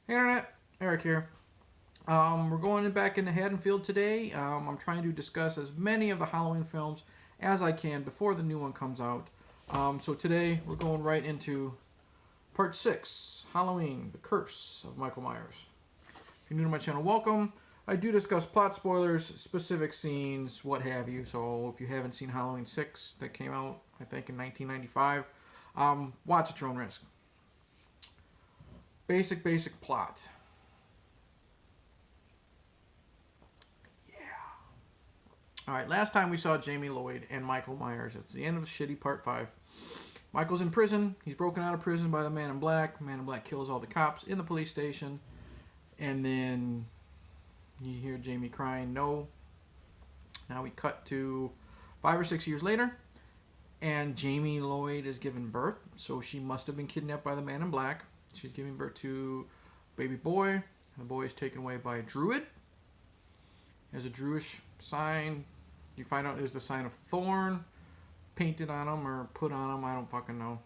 Hey Internet, Eric here. We're going back into Haddonfield today. I'm trying to discuss as many of the Halloween films as I can before the new one comes out. So today we're going right into part 6, Halloween, The Curse of Michael Myers. If you're new to my channel, welcome. I do discuss plot spoilers, specific scenes, what have you. So if you haven't seen Halloween 6 that came out, I think, in 1995, watch at your own risk. Basic plot. Alright, last time we saw Jamie Lloyd and Michael Myers. It's the end of Shitty Part 5. Michael's in prison. He's broken out of prison by the Man in Black. Man in Black kills all the cops in the police station. And then you hear Jamie crying, no. Now we cut to 5 or 6 years later. And Jamie Lloyd is giving birth. So she must have been kidnapped by the Man in Black. She's giving birth to a baby boy. The boy is taken away by a druid. There's a Jewish sign. You find out it is the sign of Thorn painted on him or put on him. I don't fucking know.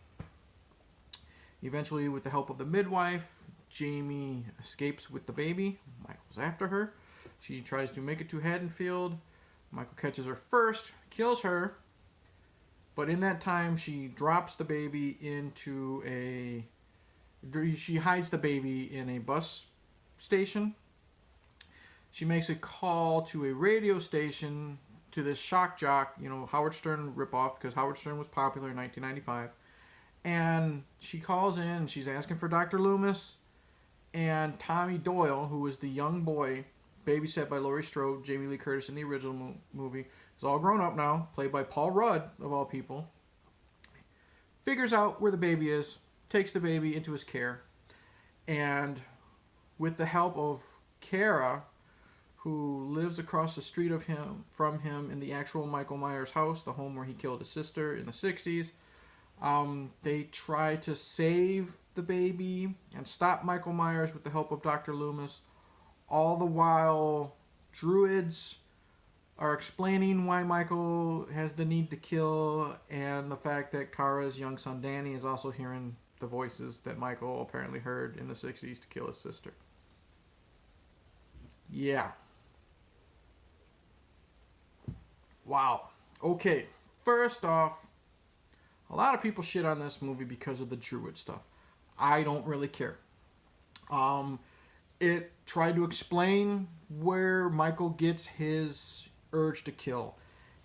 Eventually, with the help of the midwife, Jamie escapes with the baby. Michael's after her. She tries to make it to Haddonfield. Michael catches her first, kills her. But in that time, she drops the baby into a... She hides the baby in a bus station. She makes a call to a radio station, to this shock jock, Howard Stern ripoff, because Howard Stern was popular in 1995. And she calls in, and she's asking for Dr. Loomis. And Tommy Doyle, who was the young boy, babysat by Laurie Strode, Jamie Lee Curtis in the original movie, is all grown up now, played by Paul Rudd, of all people. Figures out where the baby is, takes the baby into his care. And with the help of Kara, who lives across the street from him in the actual Michael Myers house, the home where he killed his sister in the 60s. They try to save the baby and stop Michael Myers with the help of Dr. Loomis. All the while, druids are explaining why Michael has the need to kill, and the fact that Kara's young son Danny is also hearing the voices that Michael apparently heard in the 60s to kill his sister. Yeah. Wow. Okay, first off, a lot of people shit on this movie because of the druid stuff. I don't really care. It tried to explain where Michael gets his urge to kill.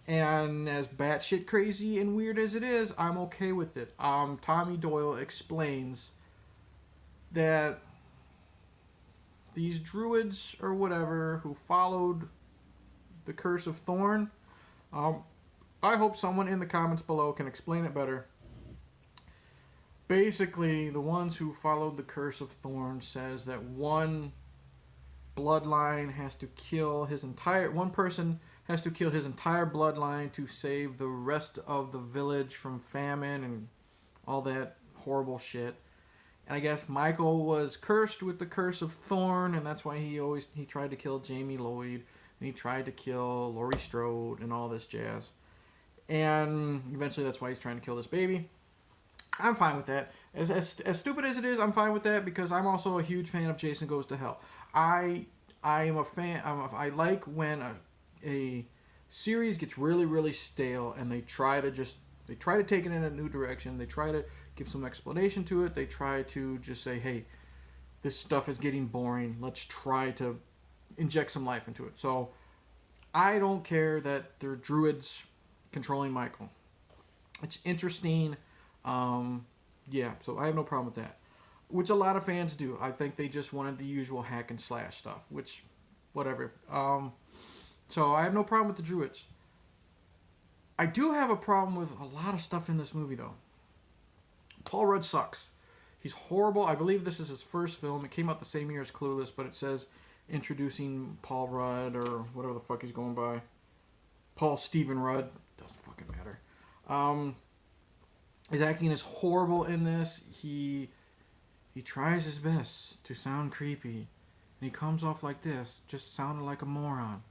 And as batshit crazy and weird as it is, I'm okay with it. Tommy Doyle explains that these druids or whatever who followed the Curse of Thorn, I hope someone in the comments below can explain it better. Basically, the ones who followed the Curse of Thorn says that one bloodline has to kill his entire... One person has to kill his entire bloodline to save the rest of the village from famine and all that horrible shit. And I guess Michael was cursed with the Curse of Thorn, and that's why he tried to kill Jamie Lloyd, and he tried to kill Laurie Strode and all this jazz. And eventually that's why he's trying to kill this baby. I'm fine with that. As stupid as it is, I'm fine with that because I'm also a huge fan of Jason Goes to Hell. I am a fan. I like when a series gets really, really stale and they try to take it in a new direction. They try to give some explanation to it. They try to just say, hey, this stuff is getting boring. Let's try to inject some life into it. So I don't care that they're druids controlling Michael. It's interesting. Yeah, so I have no problem with that. Which a lot of fans do. I think they just wanted the usual hack and slash stuff. Which, whatever. So I have no problem with the druids. I do have a problem with a lot of stuff in this movie, though. Paul Rudd sucks. He's horrible. I believe this is his first film. It came out the same year as Clueless, but it says introducing Paul Rudd or whatever the fuck he's going by. Paul Stephen Rudd. Doesn't fucking matter. His acting is horrible in this. He tries his best to sound creepy, and he comes off like this, just sounding like a moron.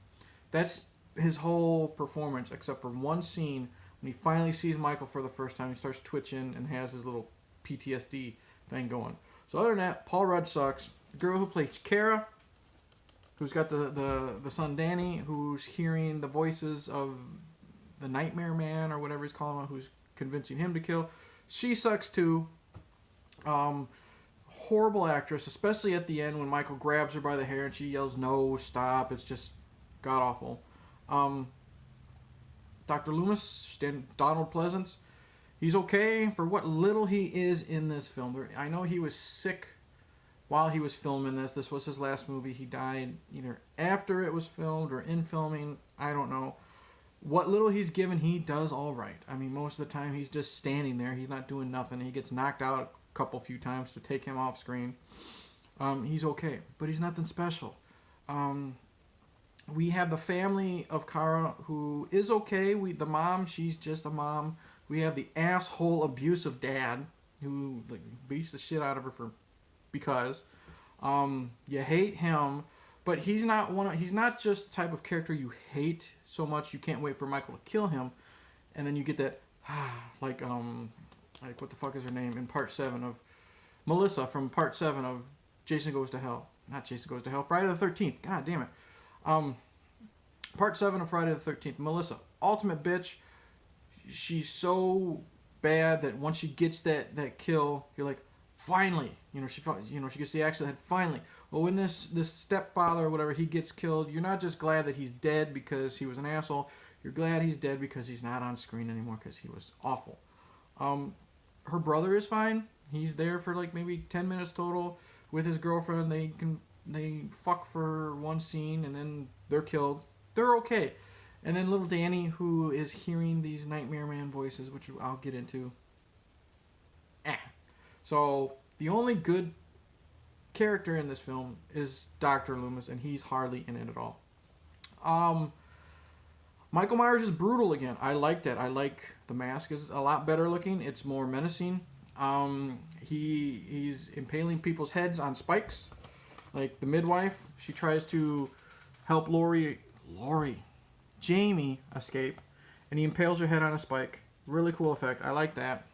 That's his whole performance, except for one scene when he finally sees Michael for the first time. He starts twitching and has his little PTSD thing going. So other than that, Paul Rudd sucks. girl who plays Kara, who's got the son Danny, who's hearing the voices of the Nightmare Man or whatever he's calling him, who's convincing him to kill. She sucks too. Horrible actress, especially at the end when Michael grabs her by the hair and she yells, "No, stop!" It's just god awful. Dr. Loomis, Donald Pleasance, he's okay for what little he is in this film. I know he was sick while he was filming this. This was his last movie. He died either after it was filmed or in filming. I don't know. What little he's given, he does all right. I mean, most of the time he's just standing there. He's not doing nothing. He gets knocked out few times to take him off screen. He's okay, but he's nothing special. We have the family of Kara who is okay. The mom, she's just a mom. We have the asshole abusive dad who like beats the shit out of her because you hate him, but he's not just the type of character you hate so much you can't wait for Michael to kill him, and then you get that like what the fuck is her name in part 7 of Melissa from part 7 of Jason Goes to Hell. Not Jason Goes to Hell, Friday the 13th. God damn it. Part 7 of Friday the 13th. Melissa, ultimate bitch. She's so bad that once she gets that kill, you're like, finally. She gets the axe to the head, finally. Well, when this stepfather or whatever, he gets killed, you're not just glad that he's dead because he was an asshole. You're glad he's dead because he's not on screen anymore because he was awful. Her brother is fine. He's there for like maybe 10 minutes total with his girlfriend. They fuck for one scene and then they're killed. They're okay. And then little Danny, who is hearing these Nightmare Man voices, which I'll get into. So the only good character in this film is Dr. Loomis, and he's hardly in it at all. Michael Myers is brutal again. I like that. I like the mask is a lot better looking. It's more menacing. He's impaling people's heads on spikes. Like the midwife, she tries to help Jamie escape, and he impales her head on a spike. Really cool effect. I like that.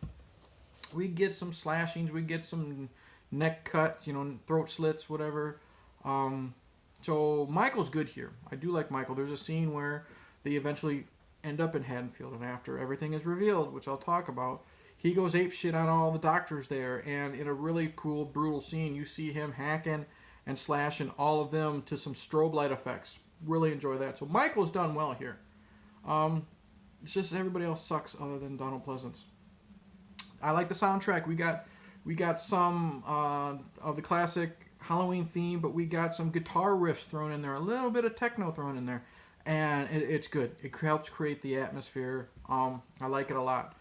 We get some slashings. We get some neck cut, throat slits, whatever. So Michael's good here. I do like Michael. There's a scene where they eventually end up in Haddonfield, and after everything is revealed, which I'll talk about, he goes apeshit on all the doctors there, and in a really cool, brutal scene, you see him hacking and slashing all of them to some strobe light effects. Really enjoy that. So Michael's done well here. It's just everybody else sucks other than Donald Pleasance. I like the soundtrack. We got some of the classic Halloween theme, but we got some guitar riffs thrown in there, a little bit of techno thrown in there, and it's good. It helps create the atmosphere. I like it a lot.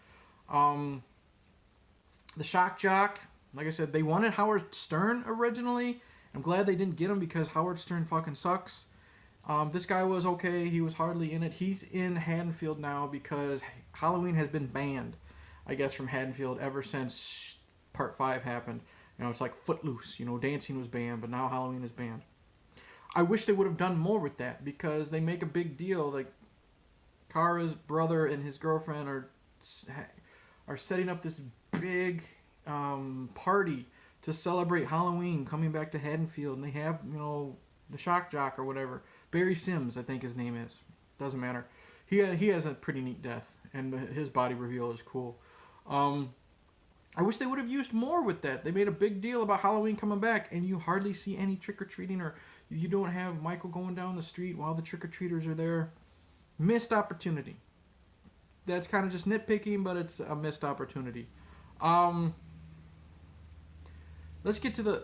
The shock jock, like I said, they wanted Howard Stern originally. I'm glad they didn't get him because Howard Stern fucking sucks. This guy was okay. He was hardly in it. He's in Haddonfield now because Halloween has been banned, I guess, from Haddonfield ever since Part 5 happened. It's like Footloose. Dancing was banned, but now Halloween is banned. I wish they would have done more with that because they make a big deal. Like, Kara's brother and his girlfriend are setting up this big party to celebrate Halloween coming back to Haddonfield, and they have, the shock jock or whatever. Barry Sims, I think his name is. Doesn't matter. He has a pretty neat death, and his body reveal is cool. I wish they would have used more with that. They made a big deal about Halloween coming back, and you hardly see any trick-or-treating, or you don't have Michael going down the street while the trick-or-treaters are there. Missed opportunity. That's kind of just nitpicking, but it's a missed opportunity. Let's get to the...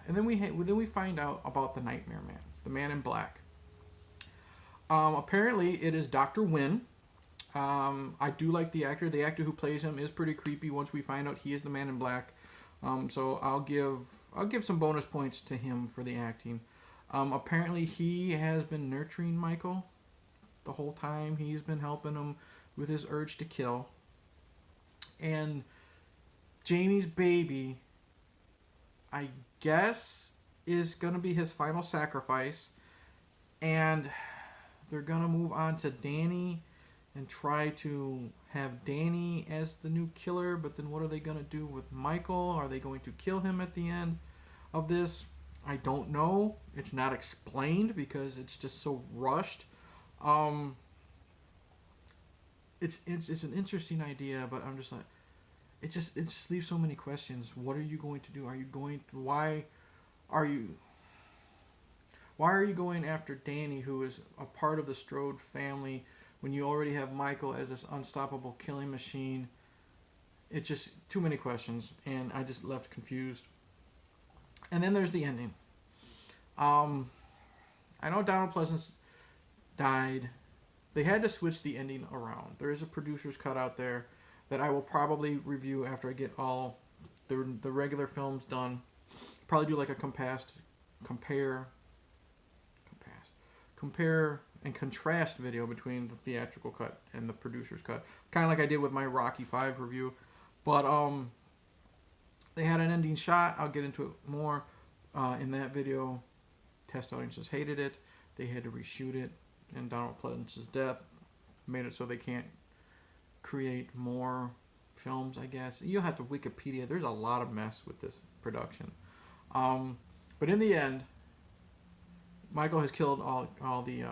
And then we find out about the Nightmare Man, the Man in Black. Apparently, it is Dr. Wynn. I do like the actor. The actor who plays him is pretty creepy once we find out he is the Man in Black. So I'll give some bonus points to him for the acting. Apparently, he has been nurturing Michael the whole time. He's been helping him with his urge to kill. And Jamie's baby, I guess, is going to be his final sacrifice. And they're going to move on to Danny and try to have Danny as the new killer. But then what are they going to do with Michael? Are they going to kill him at the end of this? I don't know. It's not explained because it's just so rushed. It's an interesting idea, but I'm just like, it just leaves so many questions. What are you going to do? Are you going to, are you why are you going after Danny, who is a part of the Strode family, when you already have Michael as this unstoppable killing machine? It's just too many questions, and I just left confused. And then there's the ending. I know Donald Pleasance died. They had to switch the ending around. There is a producer's cut out there that I will probably review after I get all the regular films done. Probably do like a compare and contrast video between the theatrical cut and the producer's cut. Kind of like I did with my Rocky 5 review. But they had an ending shot. I'll get into it more in that video. Test audiences hated it. They had to reshoot it. And Donald Pleasance's death made it so they can't create more films, I guess. You'll have to Wikipedia. There's a lot of mess with this production. But in the end, Michael has killed all the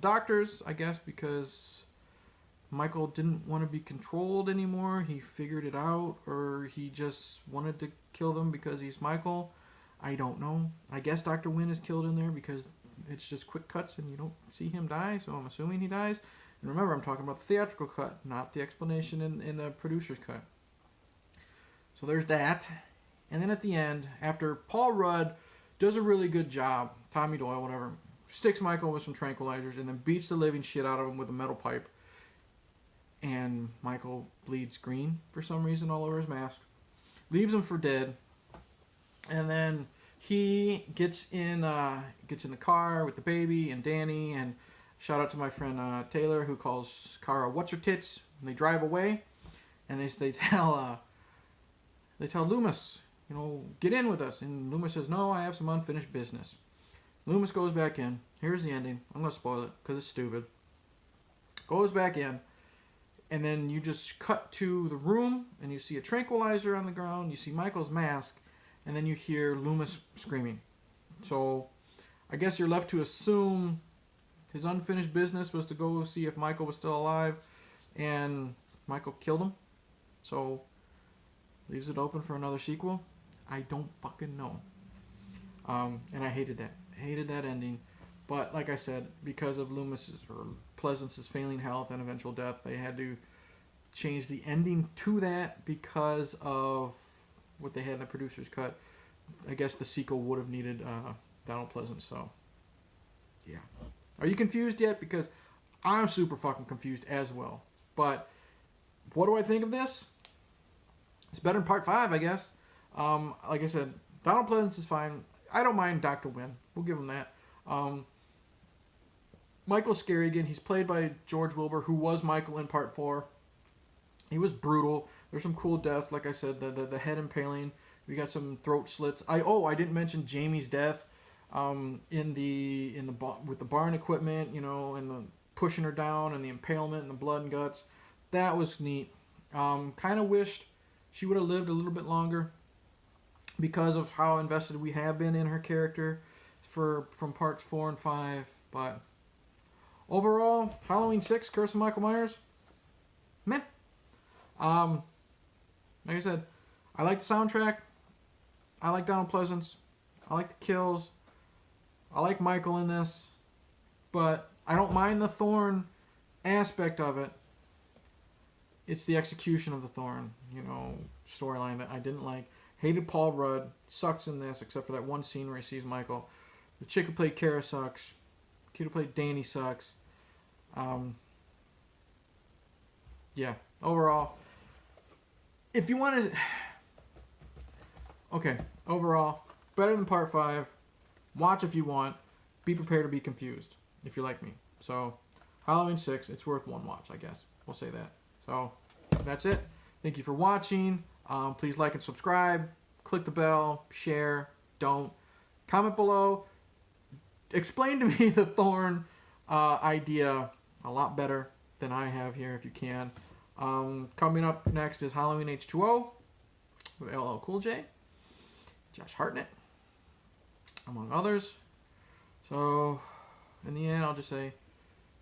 doctors, I guess, because Michael didn't want to be controlled anymore. He figured it out, or he just wanted to kill them because he's Michael. I don't know. I guess Dr. Wynn is killed in there because it's just quick cuts and you don't see him die, so I'm assuming he dies. And remember, I'm talking about the theatrical cut, not the explanation in the producer's cut. So there's that. And then at the end, after Paul Rudd does a really good job, Tommy Doyle, whatever, sticks Michael with some tranquilizers and then beats the living shit out of him with a metal pipe. And Michael bleeds green for some reason all over his mask. Leaves him for dead. And then he gets in the car with the baby and Danny, and shout out to my friend Taylor, who calls Kara "what's her tits," and they drive away, and they tell Loomis, get in with us, and Loomis says, no, I have some unfinished business. Loomis goes back in. Here's the ending. I'm gonna spoil it because it's stupid. Goes back in, and then you just cut to the room, and you see a tranquilizer on the ground. You see Michael's mask. And then you hear Loomis screaming. So I guess you're left to assume his unfinished business was to go see if Michael was still alive. And Michael killed him. So leaves it open for another sequel. I don't fucking know. And I hated that. Hated that ending. But like I said, because of Loomis's or Pleasance's failing health and eventual death, they had to change the ending to that because of what they had in the producer's cut. I guess the sequel would have needed Donald Pleasance. So, yeah. Are you confused yet? Because I'm super fucking confused as well. But what do I think of this? It's better than Part 5, I guess. Like I said, Donald Pleasance is fine. I don't mind Dr. Wynn. We'll give him that. Michael's scary again. He's played by George Wilbur, who was Michael in Part 4. He was brutal. There's some cool deaths, like I said, the head impaling. We got some throat slits. I didn't mention Jamie's death with the barn equipment, and the pushing her down and the impalement and the blood and guts. That was neat. Kind of wished she would have lived a little bit longer because of how invested we have been in her character from parts 4 and 5. But overall, Halloween 6, Curse of Michael Myers, meh. Like I said, I like the soundtrack. I like Donald Pleasance. I like the kills. I like Michael in this. But I don't mind the Thorn aspect of it. It's the execution of the Thorn, storyline that I didn't like. Hated Paul Rudd. Sucks in this, except for that one scene where he sees Michael. The chick who played Kara sucks. The kid who played Danny sucks. Yeah. Overall, if you want to... Okay. Overall, better than Part 5. Watch if you want. Be prepared to be confused, if you're like me. So, Halloween 6, it's worth one watch, I guess. We'll say that. So, that's it. Thank you for watching. Please like and subscribe. Click the bell. Share. Don't. Comment below. Explain to me the Thorn idea a lot better than I have here, if you can. Coming up next is Halloween H2O with LL Cool J, Josh Hartnett, among others. So, in the end, I'll just say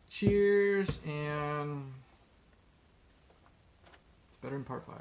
cheers, and it's better in part 5.